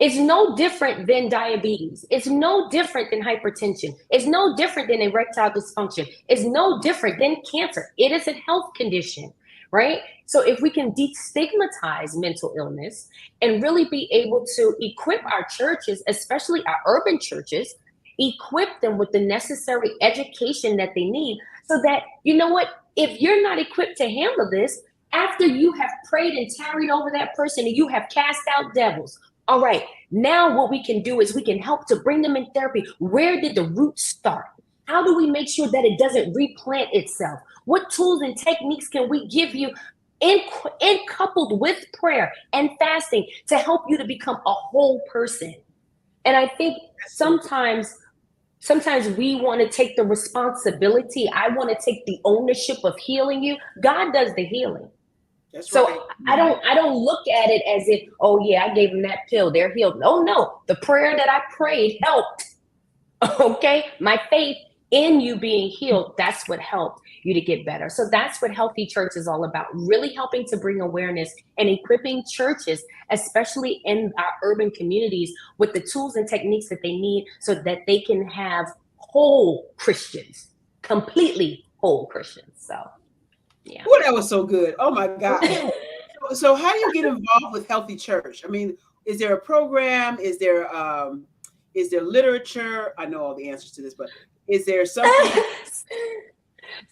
It's no different than diabetes. It's no different than hypertension. It's no different than erectile dysfunction. It's no different than cancer. It is a health condition, right? So if we can destigmatize mental illness and really be able to equip our churches, especially our urban churches, equip them with the necessary education that they need so that, you know what, if you're not equipped to handle this, after you have prayed and tarried over that person and you have cast out devils, all right, now what we can do is we can help to bring them in therapy. Where did the root start? How do we make sure that it doesn't replant itself? What tools and techniques can we give you in coupled with prayer and fasting to help you to become a whole person? And I think sometimes we want to take the responsibility. I want to take the ownership of healing you. God does the healing. That's So right. I don't look at it as if, oh yeah, I gave them that pill, they're healed. No, the prayer that I prayed helped. Okay, my faith in you being healed, that's what helped you to get better. So that's what Healthy Church is all about, really helping to bring awareness and equipping churches, especially in our urban communities, with the tools and techniques that they need so that they can have whole Christians, completely whole Christians. So yeah. Oh, that was so good. Oh my God. So how do you get involved with Healthy Church? I mean, is there a program? Is there literature? I know all the answers to this, but is there something?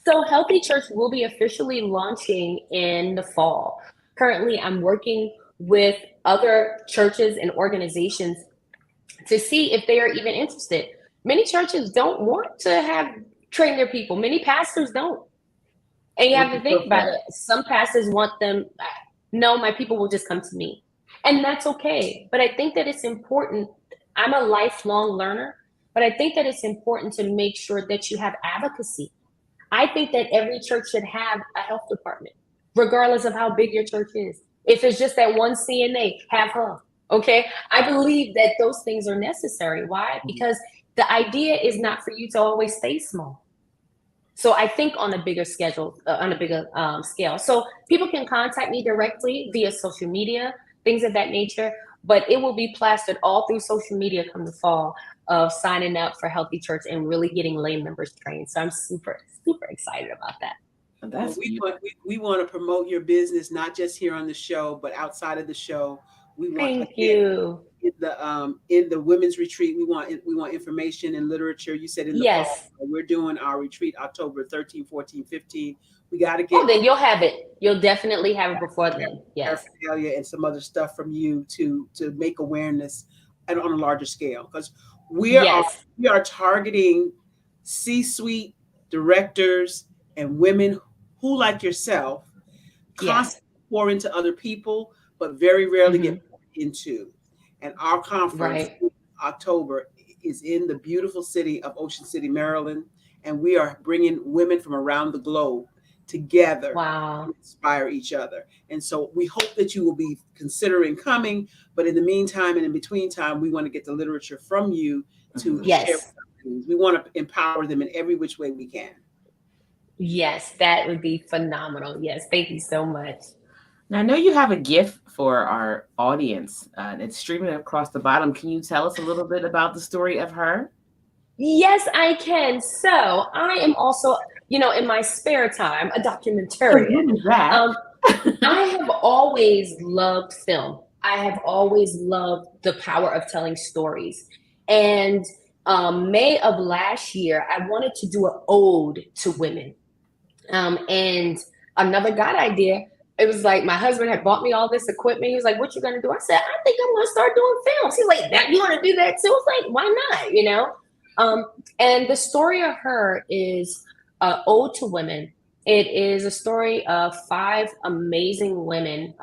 So Healthy Church will be officially launching in the fall. Currently, I'm working with other churches and organizations to see if they are even interested. Many churches don't want to have train their people. Many pastors don't. And you have to think about it. Some pastors want them, no, my people will just come to me. And that's okay. But I think that it's important. I'm a lifelong learner, but I think that it's important to make sure that you have advocacy. I think that every church should have a health department, regardless of how big your church is. If it's just that one CNA, have her. Okay. I believe that those things are necessary. Why? Because the idea is not for you to always stay small. So I think on a bigger scale. So people can contact me directly via social media, things of that nature, but it will be plastered all through social media come the fall of signing up for Healthy Church and really getting lay members trained. So I'm super, super excited about that. That's we want to promote your business, not just here on the show, but outside of the show. We want Thank you. In the women's retreat, we want information and literature. You said in the fall, we're doing our retreat October 13, 14, 15. We got to get. Oh, then you'll have it. You'll definitely have it before then. Yes. And some other stuff from you to make awareness and on a larger scale, because we are targeting C-suite directors and women who, like yourself, constantly pour into other people, but very rarely get poured into. And our conference in October is in the beautiful city of Ocean City, Maryland. And we are bringing women from around the globe together to inspire each other. And so we hope that you will be considering coming. But in the meantime and in between time, we want to get the literature from you to share with them. We want to empower them in every which way we can. Yes, that would be phenomenal. Yes, thank you so much. Now, I know you have a gift for our audience. It's streaming across the bottom. Can you tell us a little bit about the story of her? Yes, I can. So I am also, in my spare time, a documentarian. I have always loved film. I have always loved the power of telling stories. And May of last year, I wanted to do an ode to women. And another God idea, it was like my husband had bought me all this equipment. He was like, what you gonna do? I said, I think I'm gonna start doing films. He's like, that you wanna do that too? I was like, why not? And the story of her is ode to women. It is a story of 5 amazing women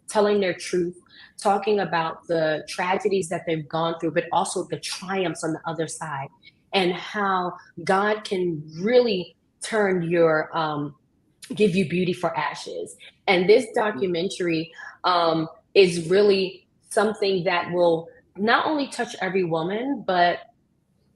telling their truth, talking about the tragedies that they've gone through, but also the triumphs on the other side, and how God can really turn give you beauty for ashes. And this documentary is really something that will not only touch every woman, but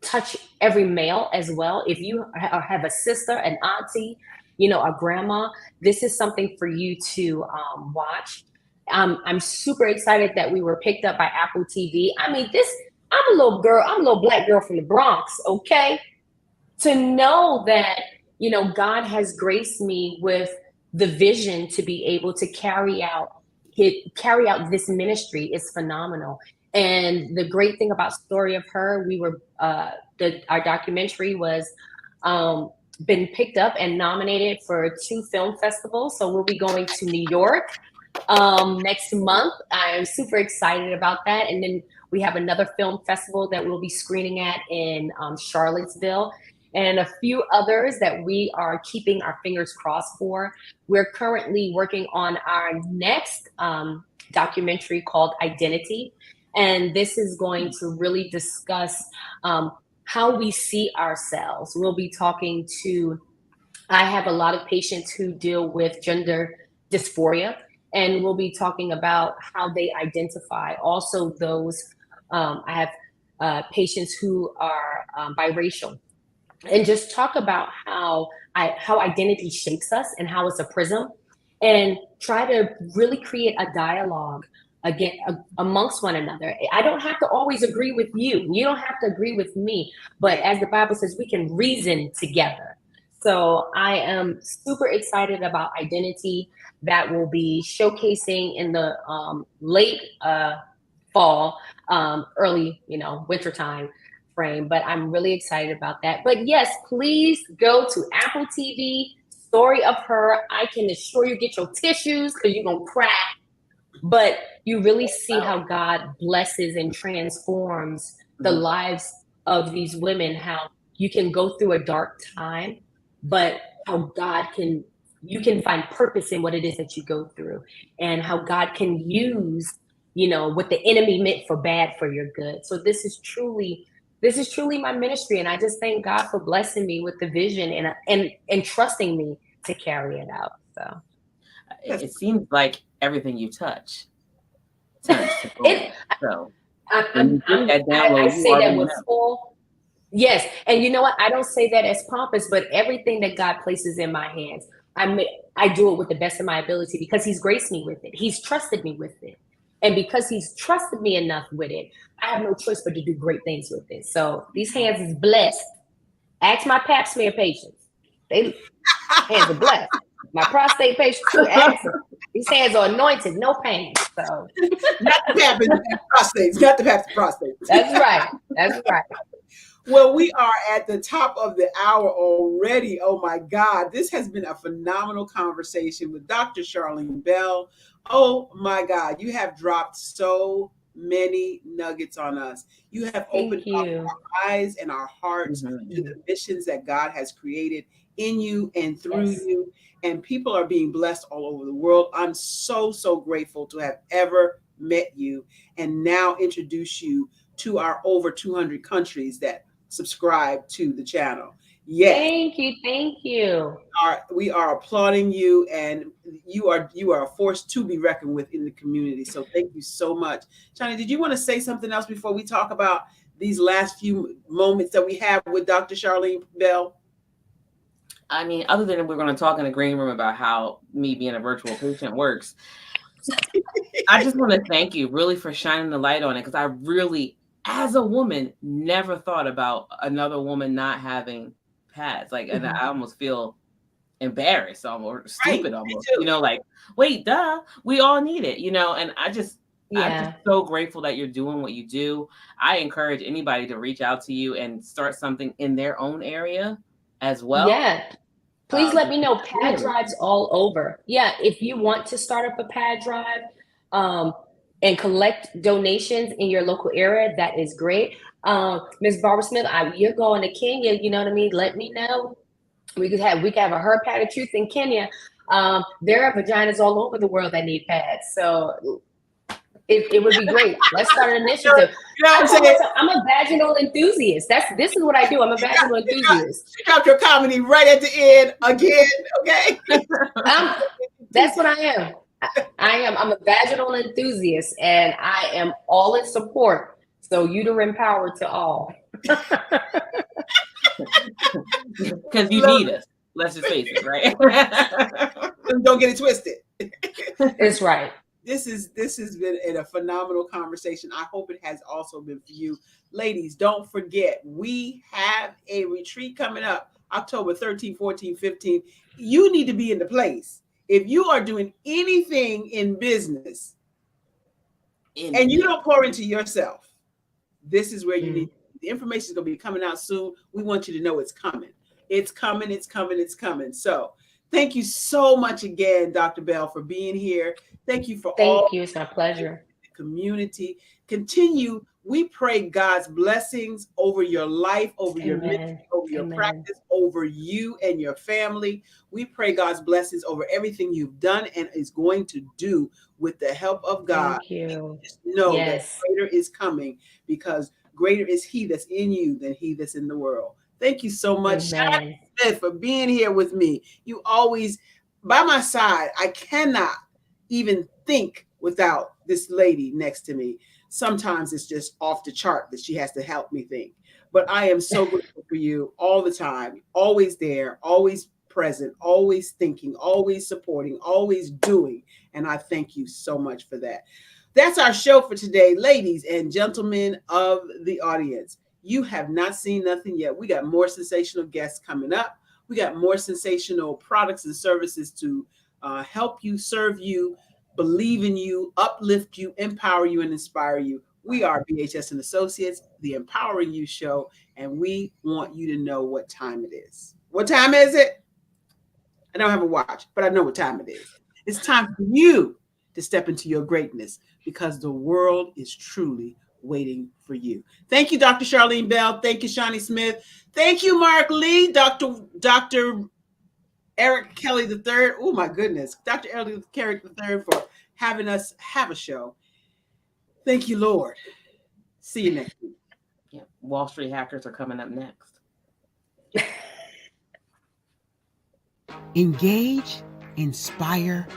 touch every male as well. If you have a sister, an auntie, a grandma, this is something for you to watch. I'm super excited that we were picked up by Apple TV. I mean, I'm a little black girl from the Bronx, okay? To know that, God has graced me with the vision to be able to carry out this ministry is phenomenal. And the great thing about Story of Her, our documentary was been picked up and nominated for 2 film festivals. So we'll be going to New York next month. I'm super excited about that. And then we have another film festival that we'll be screening at in Charlottesville, and a few others that we are keeping our fingers crossed for. We're currently working on our next documentary called Identity. And this is going to really discuss how we see ourselves. We'll be talking I have a lot of patients who deal with gender dysphoria, and we'll be talking about how they identify. Also I have patients who are biracial, and just talk about how identity shapes us and how it's a prism, and try to really create a dialogue again amongst one another. I don't have to always agree with you. You don't have to agree with me. But as the Bible says, we can reason together. So I am super excited about Identity, that will be showcasing in the late fall, early, winter time frame. But I'm really excited about that. But yes, please go to Apple TV, Story of Her. I can assure you, get your tissues because you're going to cry. But you really see how God blesses and transforms the lives of these women, how you can go through a dark time, but how you can find purpose in what it is that you go through, and how God can use, what the enemy meant for bad for your good. So this is truly my ministry. And I just thank God for blessing me with the vision and trusting me to carry it out. So it seems like everything you touch turns to gold. I say that with full. Yes. And you know what? I don't say that as pompous, but everything that God places in my hands, I do it with the best of my ability, because he's graced me with it. He's trusted me with it. And because he's trusted me enough with it, I have no choice but to do great things with it. So these hands is blessed. Ask my pap smear patients. Hands are blessed. My prostate patients too. These hands are anointed, no pain. So not the pap and prostates, not the pap and prostates. That's right. That's right. Well, we are at the top of the hour already. Oh my God. This has been a phenomenal conversation with Dr. Charlene Bell. Oh my God. You have dropped so many nuggets on us. You have opened up our eyes and our hearts to the missions that God has created in you and through you. And people are being blessed all over the world. I'm so, so grateful to have ever met you and now introduce you to our over 200 countries that subscribe to the channel. Yes. Thank you. We are applauding you, and you are a force to be reckoned with in the community. So thank you so much. Chani, did you want to say something else before we talk about these last few moments that we have with Dr. Charlene Bell? I mean, other than we're going to talk in the green room about how me being a virtual patient works, I just want to thank you really for shining the light on it, because I really, as a woman, never thought about another woman not having pads. And I almost feel embarrassed, or stupid, almost. Wait, duh, we all need it, And I'm just so grateful that you're doing what you do. I encourage anybody to reach out to you and start something in their own area as well. Yeah. Please let me know. Pad drives all over. Yeah, if you want to start up a pad drive and collect donations in your local area, that is great. Ms. Barbara Smith, you're going to Kenya, you know what I mean? Let me know. We could have a herpaddedtruth in Kenya. There are vaginas all over the world that need pads. So it would be great. Let's start an initiative. I'm a vaginal enthusiast. This is what I do. I'm a vaginal enthusiast. Check out your comedy right at the end again, okay? That's what I am. I am. I'm a vaginal enthusiast, and I am all in support. So uterine power to all. Because you need us. Let's just face it, right? Don't get it twisted. It's right. This has been a phenomenal conversation. I hope it has also been for you. Ladies, don't forget, we have a retreat coming up October 13, 14, 15. You need to be in the place. If you are doing anything in business and you don't pour into yourself, this is where you need. The information is going to be coming out soon. We want you to know it's coming. It's coming. It's coming. It's coming. So thank you so much again, Dr. Bell, for being here. Thank you for all. Thank you. It's my pleasure. Community. Continue. We pray God's blessings over your life, over your ministry, over your practice, over you and your family. We pray God's blessings over everything you've done and is going to do with the help of God. Thank you. Just know that greater is coming, because greater is he that's in you than he that's in the world. Thank you so much, Charlene Smith, for being here with me. You always by my side. I cannot even think without this lady next to me. Sometimes it's just off the chart that she has to help me think. But I am so grateful for you all the time, always there, always present, always thinking, always supporting, always doing. And I thank you so much for that. That's our show for today, ladies and gentlemen of the audience. You have not seen nothing yet. We got more sensational guests coming up. We got more sensational products and services to help you, serve you, believe in you, uplift you, empower you, and inspire you. We are BHS and Associates, the Empowering You Show, and we want you to know what time it is. What time is it? I don't have a watch, but I know what time it is. It's time for you to step into your greatness, because the world is truly waiting for you. Thank you, Dr. Charlene Bell. Thank you, Shawnee Smith. Thank you, Mark Lee, Dr. Eric Kelly III. Oh my goodness. Dr. Eric Kelly III for having us have a show. Thank you, Lord. See you next week. Yeah, Wall Street hackers are coming up next. Engage, inspire,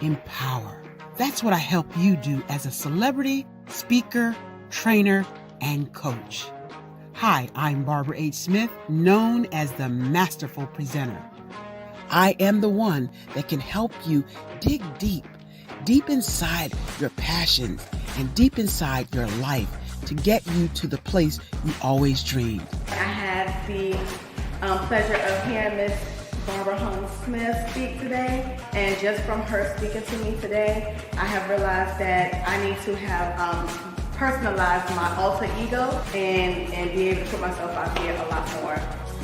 empower. That's what I help you do as a celebrity, speaker, trainer, and coach. Hi, I'm Barbara H. Smith, known as the Masterful Presenter. I am the one that can help you dig deep inside your passions and deep inside your life to get you to the place you always dreamed. I had the pleasure of hearing Miss Barbara Holmes Smith speak today, and just from her speaking to me today, I have realized that I need to have personalized my alter ego and be able to put myself out there a lot more.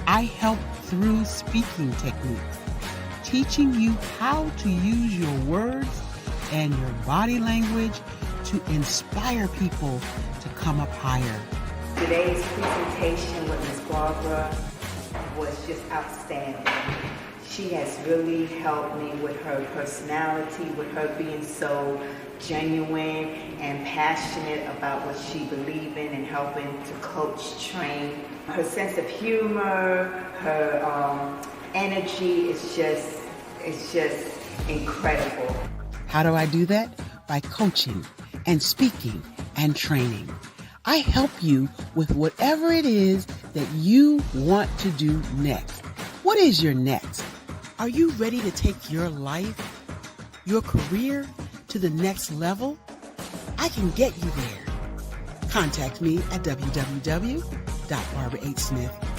I help through speaking techniques, teaching you how to use your words and your body language to inspire people to come up higher. Today's presentation with Ms. Barbara was just outstanding. She has really helped me with her personality, with her being so genuine and passionate about what she believes in and helping to coach, train. Her sense of humor, her energy is just incredible. How do I do that? By coaching and speaking and training. I help you with whatever it is that you want to do next. What is your next? Are you ready to take your life, your career to the next level? I can get you there. Contact me at www.barbarahsmith.com.